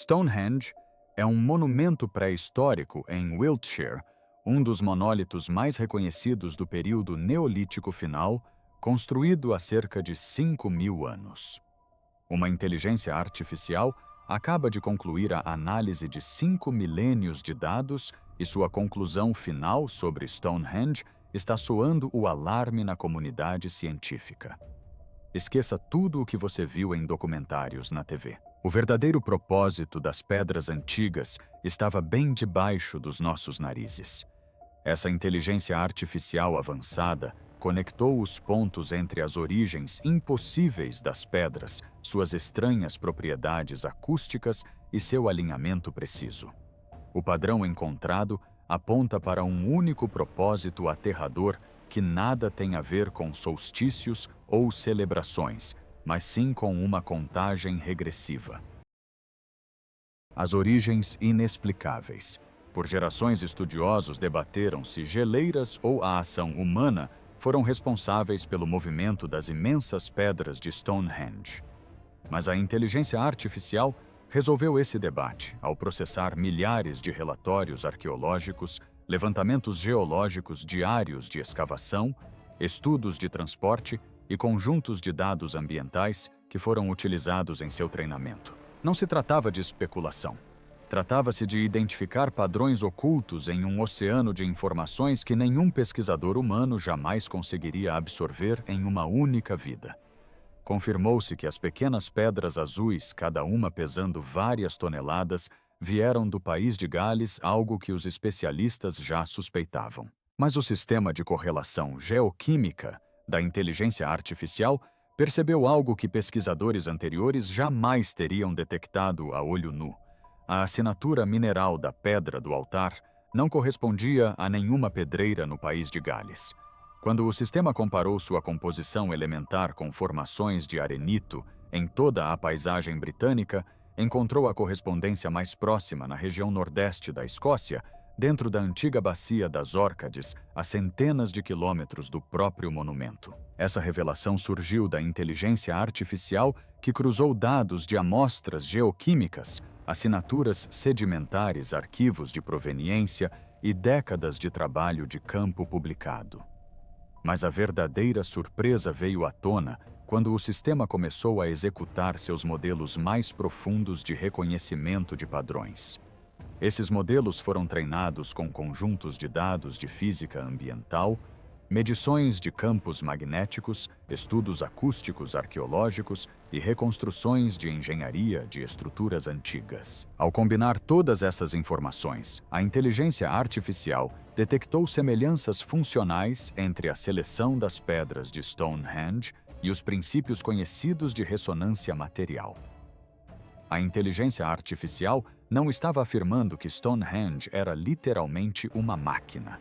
Stonehenge é um monumento pré-histórico em Wiltshire, um dos monólitos mais reconhecidos do período Neolítico final, construído há cerca de 5.000 anos. Uma inteligência artificial acaba de concluir a análise de 5 milênios de dados e sua conclusão final sobre Stonehenge está soando o alarme na comunidade científica. Esqueça tudo o que você viu em documentários na TV. O verdadeiro propósito das pedras antigas estava bem debaixo dos nossos narizes. Essa inteligência artificial avançada conectou os pontos entre as origens impossíveis das pedras, suas estranhas propriedades acústicas e seu alinhamento preciso. O padrão encontrado aponta para um único propósito aterrador que nada tem a ver com solstícios ou celebrações, mas sim com uma contagem regressiva. As origens inexplicáveis. Por gerações, estudiosos debateram se geleiras ou a ação humana foram responsáveis pelo movimento das imensas pedras de Stonehenge. Mas a inteligência artificial resolveu esse debate ao processar milhares de relatórios arqueológicos, levantamentos geológicos diários de escavação, estudos de transporte e conjuntos de dados ambientais que foram utilizados em seu treinamento. Não se tratava de especulação. Tratava-se de identificar padrões ocultos em um oceano de informações que nenhum pesquisador humano jamais conseguiria absorver em uma única vida. Confirmou-se que as pequenas pedras azuis, cada uma pesando várias toneladas, vieram do país de Gales, algo que os especialistas já suspeitavam. Mas o sistema de correlação geoquímica da inteligência artificial percebeu algo que pesquisadores anteriores jamais teriam detectado a olho nu. A assinatura mineral da pedra do altar não correspondia a nenhuma pedreira no país de Gales. Quando o sistema comparou sua composição elementar com formações de arenito em toda a paisagem britânica, encontrou a correspondência mais próxima na região nordeste da Escócia, dentro da antiga bacia das Órcades, a centenas de quilômetros do próprio monumento. Essa revelação surgiu da inteligência artificial que cruzou dados de amostras geoquímicas, assinaturas sedimentares, arquivos de proveniência e décadas de trabalho de campo publicado. Mas a verdadeira surpresa veio à tona quando o sistema começou a executar seus modelos mais profundos de reconhecimento de padrões. Esses modelos foram treinados com conjuntos de dados de física ambiental, medições de campos magnéticos, estudos acústicos arqueológicos e reconstruções de engenharia de estruturas antigas. Ao combinar todas essas informações, a inteligência artificial detectou semelhanças funcionais entre a seleção das pedras de Stonehenge e os princípios conhecidos de ressonância material. A inteligência artificial não estava afirmando que Stonehenge era literalmente uma máquina.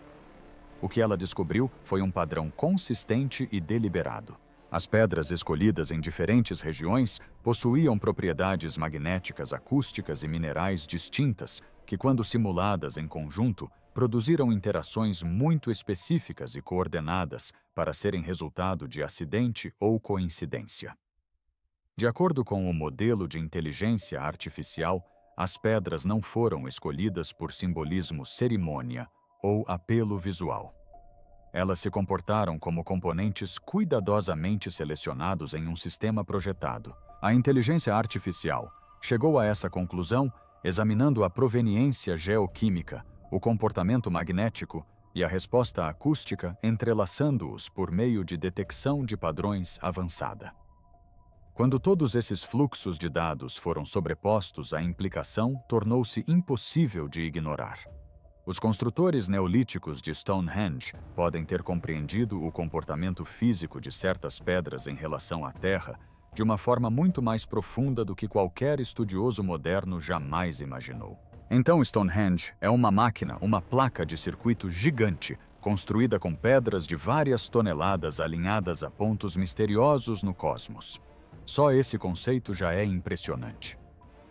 O que ela descobriu foi um padrão consistente e deliberado. As pedras escolhidas em diferentes regiões possuíam propriedades magnéticas, acústicas e minerais distintas que, quando simuladas em conjunto, produziram interações muito específicas e coordenadas para serem resultado de acidente ou coincidência. De acordo com o modelo de inteligência artificial, as pedras não foram escolhidas por simbolismo, cerimônia ou apelo visual. Elas se comportaram como componentes cuidadosamente selecionados em um sistema projetado. A inteligência artificial chegou a essa conclusão examinando a proveniência geoquímica, o comportamento magnético e a resposta acústica, entrelaçando-os por meio de detecção de padrões avançada. Quando todos esses fluxos de dados foram sobrepostos, a implicação tornou-se impossível de ignorar. Os construtores neolíticos de Stonehenge podem ter compreendido o comportamento físico de certas pedras em relação à Terra de uma forma muito mais profunda do que qualquer estudioso moderno jamais imaginou. Então Stonehenge é uma máquina, uma placa de circuito gigante, construída com pedras de várias toneladas alinhadas a pontos misteriosos no cosmos. Só esse conceito já é impressionante.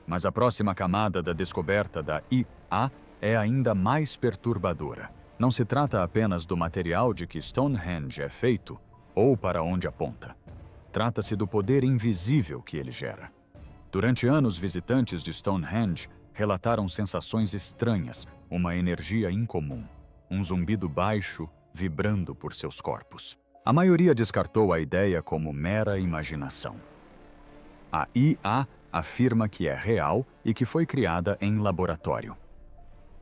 Mas a próxima camada da descoberta da IA é ainda mais perturbadora. Não se trata apenas do material de que Stonehenge é feito ou para onde aponta. Trata-se do poder invisível que ele gera. Durante anos, visitantes de Stonehenge relataram sensações estranhas, uma energia incomum, um zumbido baixo vibrando por seus corpos. A maioria descartou a ideia como mera imaginação. A IA afirma que é real e que foi criada em laboratório.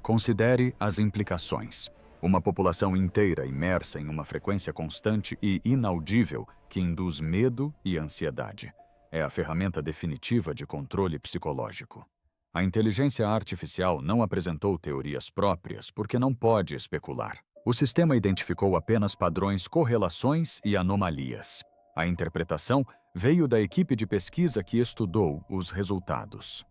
Considere as implicações. Uma população inteira imersa em uma frequência constante e inaudível que induz medo e ansiedade. É a ferramenta definitiva de controle psicológico. A inteligência artificial não apresentou teorias próprias porque não pode especular. O sistema identificou apenas padrões, correlações e anomalias. A interpretação veio da equipe de pesquisa que estudou os resultados.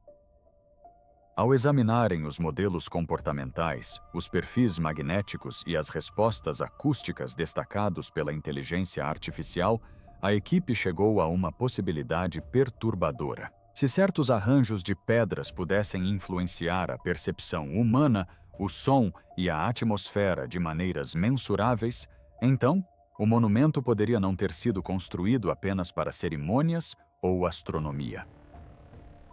Ao examinarem os modelos comportamentais, os perfis magnéticos e as respostas acústicas destacados pela inteligência artificial, a equipe chegou a uma possibilidade perturbadora. Se certos arranjos de pedras pudessem influenciar a percepção humana, o som e a atmosfera de maneiras mensuráveis, então o monumento poderia não ter sido construído apenas para cerimônias ou astronomia.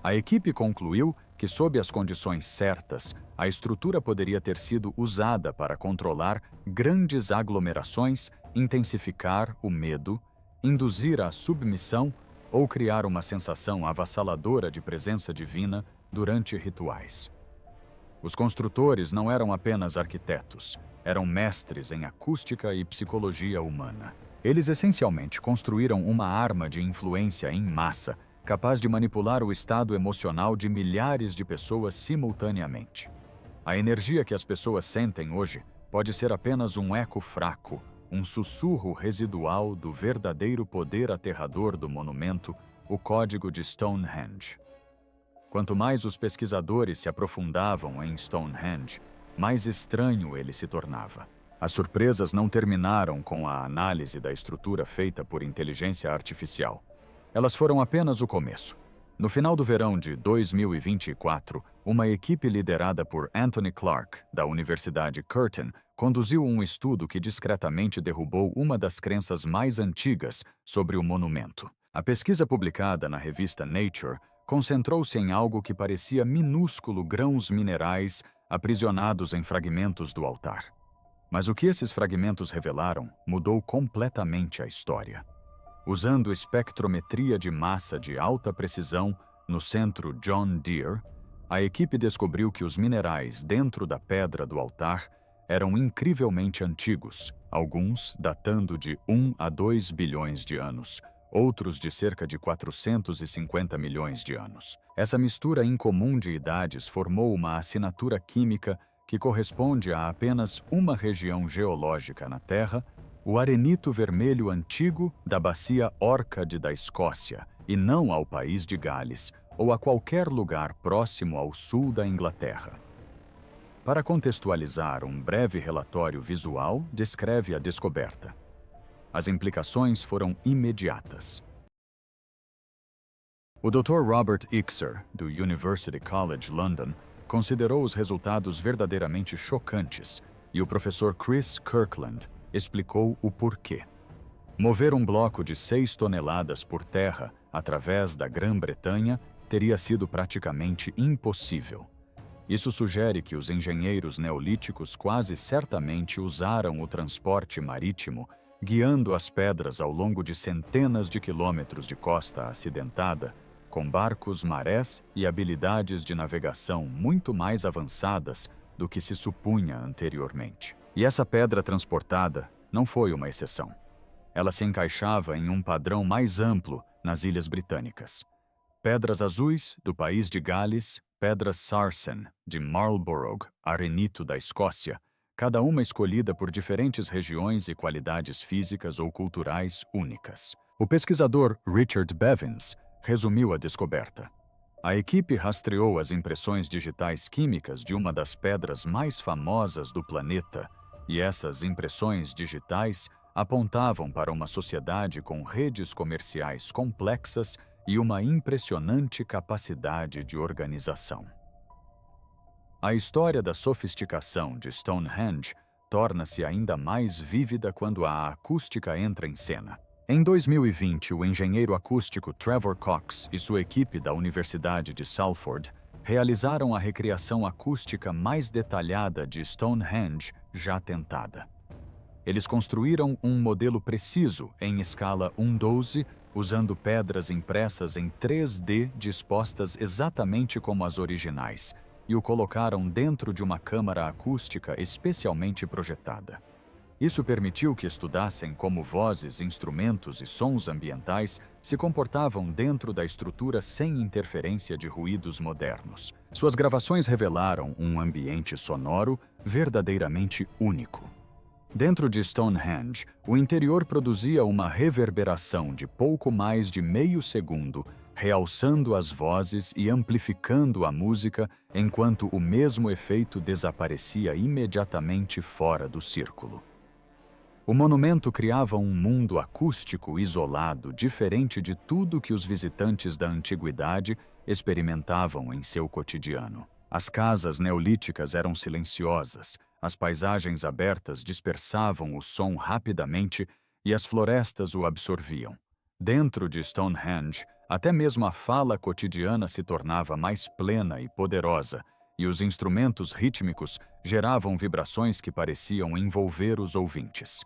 A equipe concluiu que, sob as condições certas, a estrutura poderia ter sido usada para controlar grandes aglomerações, intensificar o medo, induzir a submissão ou criar uma sensação avassaladora de presença divina durante rituais. Os construtores não eram apenas arquitetos, eram mestres em acústica e psicologia humana. Eles essencialmente construíram uma arma de influência em massa, capaz de manipular o estado emocional de milhares de pessoas simultaneamente. A energia que as pessoas sentem hoje pode ser apenas um eco fraco, um sussurro residual do verdadeiro poder aterrador do monumento, o Código de Stonehenge. Quanto mais os pesquisadores se aprofundavam em Stonehenge, mais estranho ele se tornava. As surpresas não terminaram com a análise da estrutura feita por inteligência artificial. Elas foram apenas o começo. No final do verão de 2024, uma equipe liderada por Anthony Clark, da Universidade Curtin, conduziu um estudo que discretamente derrubou uma das crenças mais antigas sobre o monumento. A pesquisa publicada na revista Nature concentrou-se em algo que parecia minúsculo grãos minerais aprisionados em fragmentos do altar. Mas o que esses fragmentos revelaram mudou completamente a história. Usando espectrometria de massa de alta precisão no centro John Deere, a equipe descobriu que os minerais dentro da pedra do altar eram incrivelmente antigos, alguns datando de 1 a 2 bilhões de anos, outros de cerca de 450 milhões de anos. Essa mistura incomum de idades formou uma assinatura química que corresponde a apenas uma região geológica na Terra, o arenito vermelho antigo da bacia Orcade da Escócia, e não ao país de Gales ou a qualquer lugar próximo ao sul da Inglaterra. Para contextualizar, um breve relatório visual descreve a descoberta. As implicações foram imediatas. O Dr. Robert Ixer, do University College London, considerou os resultados verdadeiramente chocantes e o professor Chris Kirkland explicou o porquê. Mover um bloco de 6 toneladas por terra através da Grã-Bretanha teria sido praticamente impossível. Isso sugere que os engenheiros neolíticos quase certamente usaram o transporte marítimo, guiando as pedras ao longo de centenas de quilômetros de costa acidentada, com barcos marés e habilidades de navegação muito mais avançadas do que se supunha anteriormente. E essa pedra transportada não foi uma exceção. Ela se encaixava em um padrão mais amplo nas Ilhas Britânicas. Pedras azuis, do país de Gales, pedras sarsen, de Marlborough, arenito da Escócia, cada uma escolhida por diferentes regiões e qualidades físicas ou culturais únicas. O pesquisador Richard Bevins resumiu a descoberta. A equipe rastreou as impressões digitais químicas de uma das pedras mais famosas do planeta, e essas impressões digitais apontavam para uma sociedade com redes comerciais complexas e uma impressionante capacidade de organização. A história da sofisticação de Stonehenge torna-se ainda mais vívida quando a acústica entra em cena. Em 2020, o engenheiro acústico Trevor Cox e sua equipe da Universidade de Salford realizaram a recriação acústica mais detalhada de Stonehenge já tentada. Eles construíram um modelo preciso em escala 1:12, usando pedras impressas em 3D dispostas exatamente como as originais, e o colocaram dentro de uma câmara acústica especialmente projetada. Isso permitiu que estudassem como vozes, instrumentos e sons ambientais se comportavam dentro da estrutura sem interferência de ruídos modernos. Suas gravações revelaram um ambiente sonoro verdadeiramente único. Dentro de Stonehenge, o interior produzia uma reverberação de pouco mais de meio segundo, realçando as vozes e amplificando a música, enquanto o mesmo efeito desaparecia imediatamente fora do círculo. O monumento criava um mundo acústico isolado, diferente de tudo que os visitantes da antiguidade experimentavam em seu cotidiano. As casas neolíticas eram silenciosas, as paisagens abertas dispersavam o som rapidamente e as florestas o absorviam. Dentro de Stonehenge, até mesmo a fala cotidiana se tornava mais plena e poderosa, e os instrumentos rítmicos geravam vibrações que pareciam envolver os ouvintes.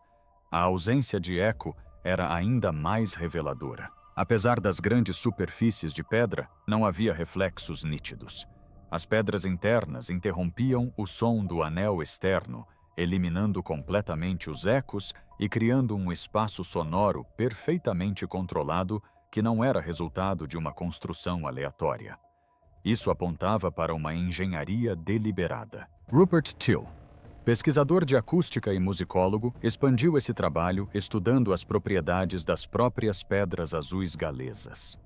A ausência de eco era ainda mais reveladora. Apesar das grandes superfícies de pedra, não havia reflexos nítidos. As pedras internas interrompiam o som do anel externo, eliminando completamente os ecos e criando um espaço sonoro perfeitamente controlado que não era resultado de uma construção aleatória. Isso apontava para uma engenharia deliberada. Rupert Till, pesquisador de acústica e musicólogo, expandiu esse trabalho estudando as propriedades das próprias pedras azuis galesas.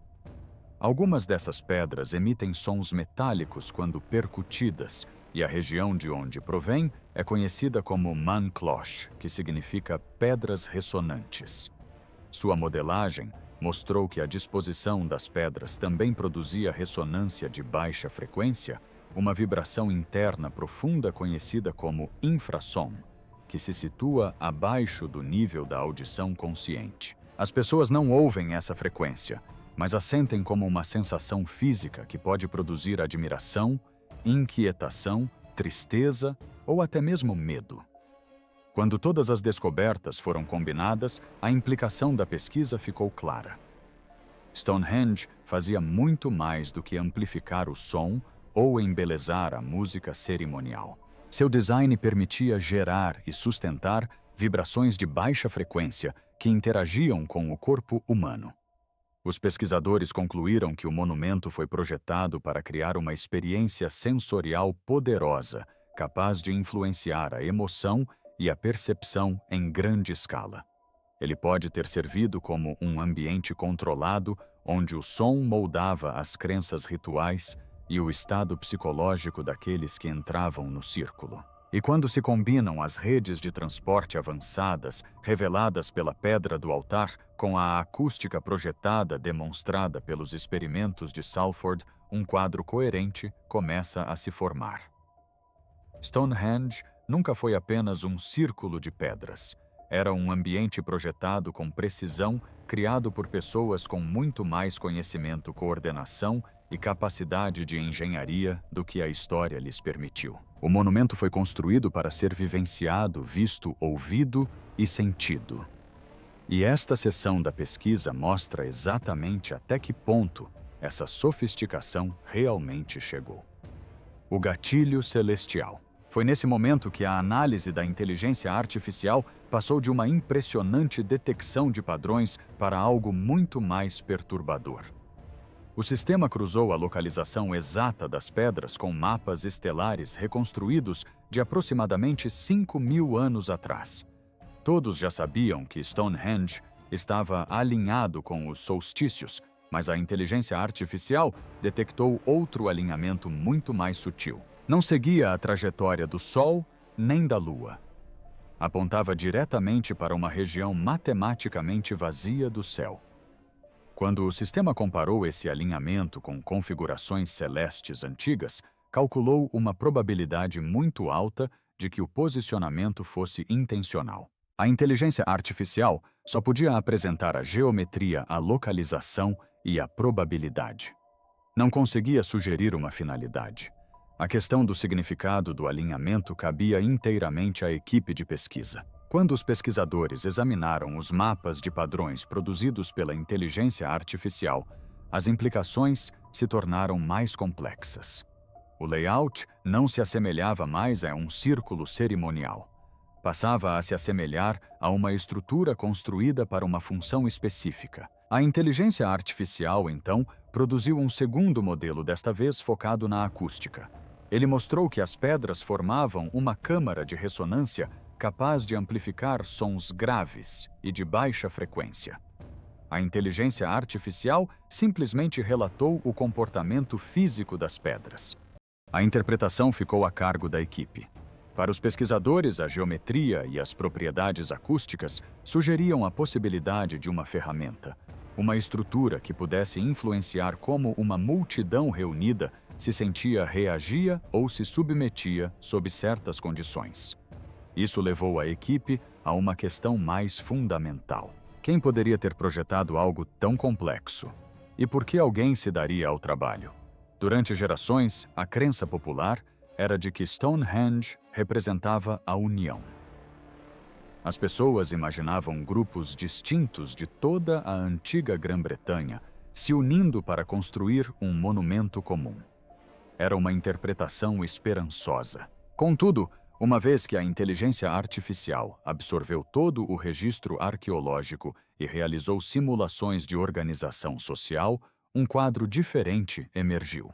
Algumas dessas pedras emitem sons metálicos quando percutidas, e a região de onde provém é conhecida como Mancloch, que significa pedras ressonantes. Sua modelagem mostrou que a disposição das pedras também produzia ressonância de baixa frequência, uma vibração interna profunda conhecida como infrassom, que se situa abaixo do nível da audição consciente. As pessoas não ouvem essa frequência, mas a sentem como uma sensação física que pode produzir admiração, inquietação, tristeza ou até mesmo medo. Quando todas as descobertas foram combinadas, a implicação da pesquisa ficou clara. Stonehenge fazia muito mais do que amplificar o som ou embelezar a música cerimonial. Seu design permitia gerar e sustentar vibrações de baixa frequência que interagiam com o corpo humano. Os pesquisadores concluíram que o monumento foi projetado para criar uma experiência sensorial poderosa, capaz de influenciar a emoção e a percepção em grande escala. Ele pode ter servido como um ambiente controlado, onde o som moldava as crenças rituais e o estado psicológico daqueles que entravam no círculo. E quando se combinam as redes de transporte avançadas, reveladas pela pedra do altar, com a acústica projetada demonstrada pelos experimentos de Salford, um quadro coerente começa a se formar. Stonehenge nunca foi apenas um círculo de pedras. Era um ambiente projetado com precisão, criado por pessoas com muito mais conhecimento, coordenação e capacidade de engenharia do que a história lhes permitiu. O monumento foi construído para ser vivenciado, visto, ouvido e sentido. E esta seção da pesquisa mostra exatamente até que ponto essa sofisticação realmente chegou. O gatilho celestial. Foi nesse momento que a análise da inteligência artificial passou de uma impressionante detecção de padrões para algo muito mais perturbador. O sistema cruzou a localização exata das pedras com mapas estelares reconstruídos de aproximadamente 5.000 anos atrás. Todos já sabiam que Stonehenge estava alinhado com os solstícios, mas a inteligência artificial detectou outro alinhamento muito mais sutil. Não seguia a trajetória do Sol nem da Lua. Apontava diretamente para uma região matematicamente vazia do céu. Quando o sistema comparou esse alinhamento com configurações celestes antigas, calculou uma probabilidade muito alta de que o posicionamento fosse intencional. A inteligência artificial só podia apresentar a geometria, a localização e a probabilidade. Não conseguia sugerir uma finalidade. A questão do significado do alinhamento cabia inteiramente à equipe de pesquisa. Quando os pesquisadores examinaram os mapas de padrões produzidos pela inteligência artificial, as implicações se tornaram mais complexas. O layout não se assemelhava mais a um círculo cerimonial. Passava a se assemelhar a uma estrutura construída para uma função específica. A inteligência artificial, então, produziu um segundo modelo, desta vez focado na acústica. Ele mostrou que as pedras formavam uma câmara de ressonância capaz de amplificar sons graves e de baixa frequência. A inteligência artificial simplesmente relatou o comportamento físico das pedras. A interpretação ficou a cargo da equipe. Para os pesquisadores, a geometria e as propriedades acústicas sugeriam a possibilidade de uma ferramenta, uma estrutura que pudesse influenciar como uma multidão reunida se sentia, reagia ou se submetia sob certas condições. Isso levou a equipe a uma questão mais fundamental. Quem poderia ter projetado algo tão complexo? E por que alguém se daria ao trabalho? Durante gerações, a crença popular era de que Stonehenge representava a união. As pessoas imaginavam grupos distintos de toda a antiga Grã-Bretanha se unindo para construir um monumento comum. Era uma interpretação esperançosa. Contudo, uma vez que a inteligência artificial absorveu todo o registro arqueológico e realizou simulações de organização social, um quadro diferente emergiu.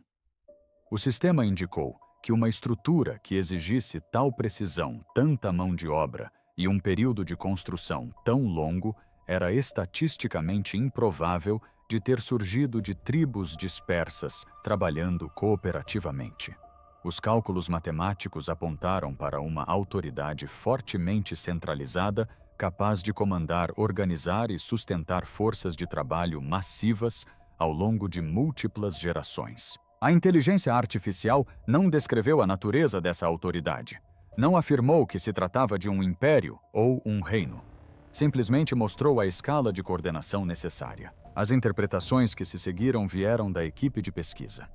O sistema indicou que uma estrutura que exigisse tal precisão, tanta mão de obra e um período de construção tão longo era estatisticamente improvável de ter surgido de tribos dispersas trabalhando cooperativamente. Os cálculos matemáticos apontaram para uma autoridade fortemente centralizada, capaz de comandar, organizar e sustentar forças de trabalho massivas ao longo de múltiplas gerações. A inteligência artificial não descreveu a natureza dessa autoridade. Não afirmou que se tratava de um império ou um reino. Simplesmente mostrou a escala de coordenação necessária. As interpretações que se seguiram vieram da equipe de pesquisa.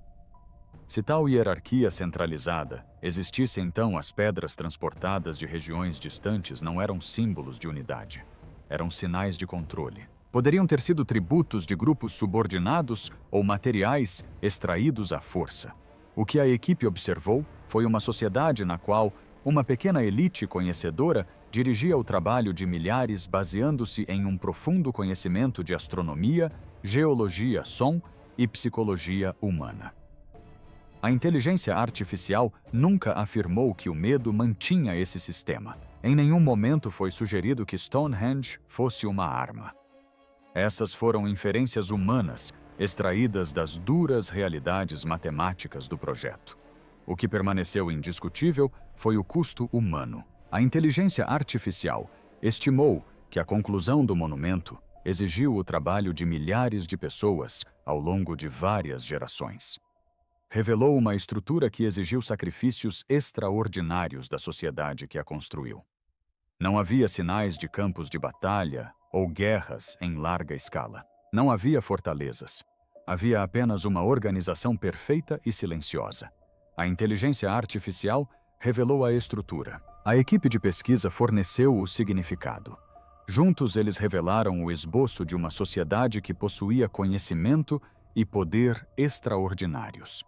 Se tal hierarquia centralizada existisse, então as pedras transportadas de regiões distantes não eram símbolos de unidade. Eram sinais de controle. Poderiam ter sido tributos de grupos subordinados ou materiais extraídos à força. O que a equipe observou foi uma sociedade na qual uma pequena elite conhecedora dirigia o trabalho de milhares baseando-se em um profundo conhecimento de astronomia, geologia, som e psicologia humana. A inteligência artificial nunca afirmou que o medo mantinha esse sistema. Em nenhum momento foi sugerido que Stonehenge fosse uma arma. Essas foram inferências humanas, extraídas das duras realidades matemáticas do projeto. O que permaneceu indiscutível foi o custo humano. A inteligência artificial estimou que a conclusão do monumento exigiu o trabalho de milhares de pessoas ao longo de várias gerações. Revelou uma estrutura que exigiu sacrifícios extraordinários da sociedade que a construiu. Não havia sinais de campos de batalha ou guerras em larga escala. Não havia fortalezas. Havia apenas uma organização perfeita e silenciosa. A inteligência artificial revelou a estrutura. A equipe de pesquisa forneceu o significado. Juntos, eles revelaram o esboço de uma sociedade que possuía conhecimento e poder extraordinários.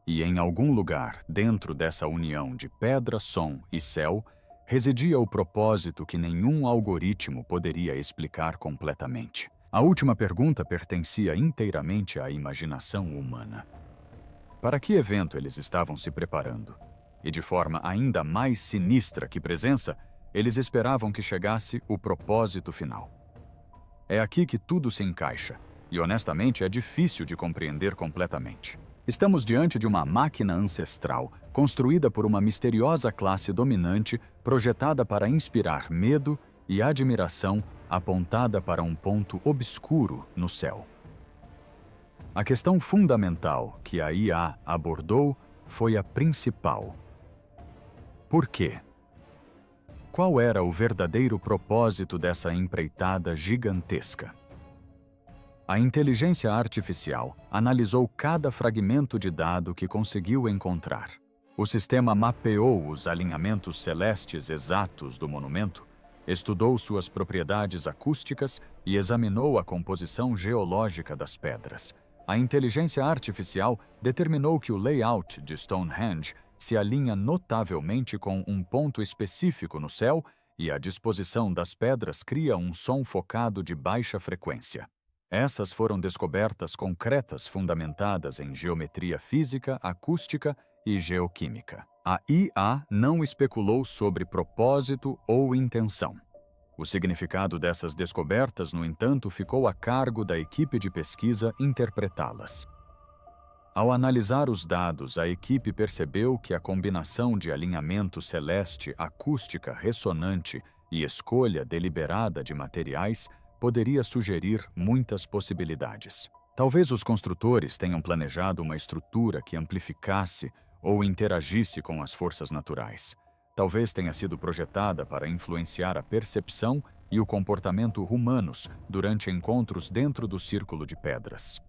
E em algum lugar, dentro dessa união de pedra, som e céu, residia o propósito que nenhum algoritmo poderia explicar completamente. A última pergunta pertencia inteiramente à imaginação humana. Para que evento eles estavam se preparando? E de forma ainda mais sinistra que presença, eles esperavam que chegasse o propósito final. É aqui que tudo se encaixa, e honestamente é difícil de compreender completamente. Estamos diante de uma máquina ancestral, construída por uma misteriosa classe dominante, projetada para inspirar medo e admiração, apontada para um ponto obscuro no céu. A questão fundamental que a IA abordou foi a principal. Por quê? qual era o verdadeiro propósito dessa empreitada gigantesca? A inteligência artificial analisou cada fragmento de dado que conseguiu encontrar. O sistema mapeou os alinhamentos celestes exatos do monumento, estudou suas propriedades acústicas e examinou a composição geológica das pedras. A inteligência artificial determinou que o layout de Stonehenge se alinha notavelmente com um ponto específico no céu e a disposição das pedras cria um som focado de baixa frequência. Essas foram descobertas concretas fundamentadas em geometria física, acústica e geoquímica. A IA não especulou sobre propósito ou intenção. O significado dessas descobertas, no entanto, ficou a cargo da equipe de pesquisa interpretá-las. Ao analisar os dados, a equipe percebeu que a combinação de alinhamento celeste, acústica ressonante e escolha deliberada de materiais poderia sugerir muitas possibilidades. Talvez os construtores tenham planejado uma estrutura que amplificasse ou interagisse com as forças naturais. Talvez tenha sido projetada para influenciar a percepção e o comportamento humanos durante encontros dentro do círculo de pedras.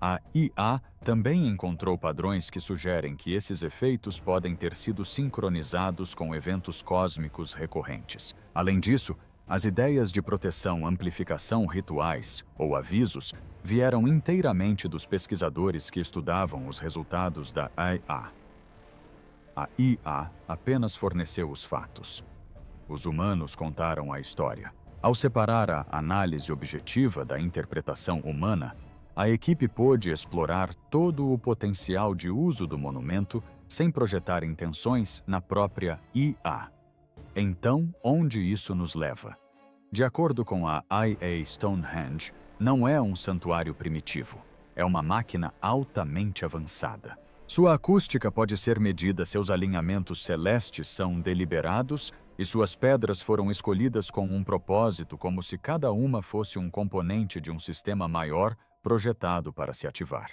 A IA também encontrou padrões que sugerem que esses efeitos podem ter sido sincronizados com eventos cósmicos recorrentes. Além disso, as ideias de proteção, amplificação, rituais ou avisos vieram inteiramente dos pesquisadores que estudavam os resultados da IA. A IA apenas forneceu os fatos. Os humanos contaram a história. Ao separar a análise objetiva da interpretação humana, a equipe pôde explorar todo o potencial de uso do monumento sem projetar intenções na própria IA. Então, onde isso nos leva? De acordo com a IA, Stonehenge não é um santuário primitivo, é uma máquina altamente avançada. Sua acústica pode ser medida, seus alinhamentos celestes são deliberados e suas pedras foram escolhidas com um propósito, como se cada uma fosse um componente de um sistema maior projetado para se ativar.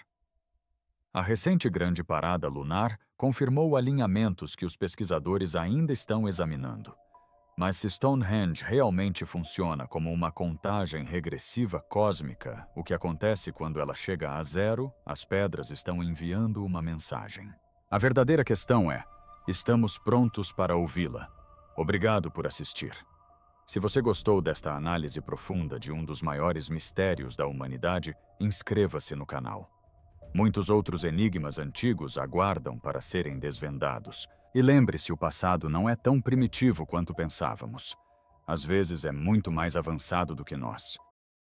A recente grande parada lunar confirmou alinhamentos que os pesquisadores ainda estão examinando. Mas se Stonehenge realmente funciona como uma contagem regressiva cósmica, o que acontece quando ela chega a zero, as pedras estão enviando uma mensagem. A verdadeira questão é: estamos prontos para ouvi-la? Obrigado por assistir. Se você gostou desta análise profunda de um dos maiores mistérios da humanidade, inscreva-se no canal. Muitos outros enigmas antigos aguardam para serem desvendados. E lembre-se, o passado não é tão primitivo quanto pensávamos. Às vezes é muito mais avançado do que nós.